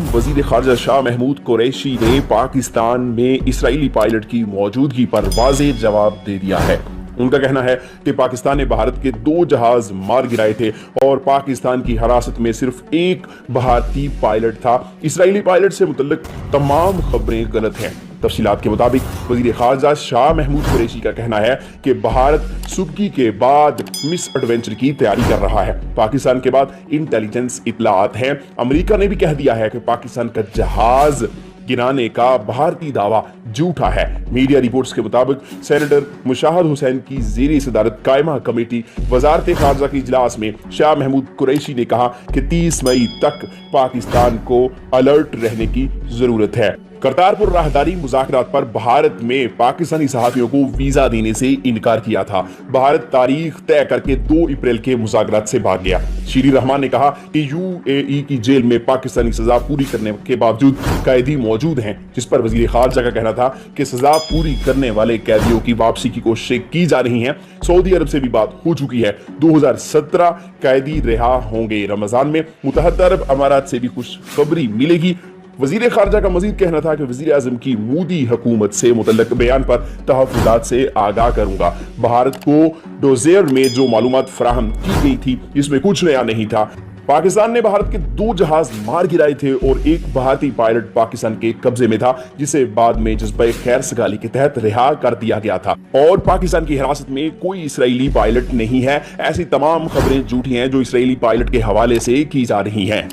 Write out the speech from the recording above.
वजीर खारजा शाह महमूद कुरैशी ने पाकिस्तान में इसराइली पायलट की मौजूदगी पर वाज़ेह जवाब दे दिया है। उनका कहना है कि पाकिस्तान ने भारत के 2 जहाज मार गिराए थे और पाकिस्तान की हिरासत में सिर्फ एक भारतीय पायलट था। इसराइली पायलट से मुतल्लिक तमाम खबरें गलत हैं। तफसीलात के मुताबिक वजीर खारजा शाह महमूद कुरैशी का कहना है कि भारत सुबकी के बाद मिस एडवेंचर की तैयारी कर रहा है। पाकिस्तान के बाद इंटेलिजेंस इत्तलात हैं। अमेरिका ने भी कह दिया है कि पाकिस्तान का जहाज गिराने का भारतीय दावा झूठा है। मीडिया रिपोर्ट्स के मुताबिक सेनेटर मुशाहिद हुसैन की ज़ेरे सदारत कायमा कमेटी वजारत खारजा के इजलास में शाह महमूद कुरैशी ने कहा कि 30 मई तक पाकिस्तान को अलर्ट रहने की जरूरत है। करतारपुर राहदारी मुज़ाकरात पर भारत में पाकिस्तानी सहाफ़ियों को वीजा देने से इनकार किया था। भारत तारीख तय करके 2 अप्रैल के मुज़ाकरात से भाग गया। शीरी रहमान ने कहा कि यूएई की जेल में पाकिस्तानी सजा पूरी करने के बावजूद कैदी मौजूद हैं, जिस पर वजीर खारजा का कहना था कि सजा पूरी करने वाले कैदियों की वापसी की कोशिशें की जा रही हैं। सऊदी अरब से भी बात हो चुकी है। 2017 कैदी रिहा होंगे। रमजान में मुत्तहदा अरब अमारात से भी खुशखबरी मिलेगी। वजीर खारजा का मजीद कहना था कि वजीर आजम की मोदी हुकूमत से मुतल्लक बयान पर तहफ़्फ़ुज़ात से आगाह करूंगा। भारत को डोज़ियर में जो मालूमात फराहम की गई थी इसमें कुछ नया नहीं था। पाकिस्तान ने भारत के 2 जहाज मार गिराए थे और एक भारतीय पायलट पाकिस्तान के कब्जे में था, जिसे बाद में जज्बे खैर सगाली के तहत रिहा कर दिया गया था। और पाकिस्तान की हिरासत में कोई इसराइली पायलट नहीं है। ऐसी तमाम खबरें झूठी हैं जो इसराइली पायलट के हवाले से की जा रही हैं।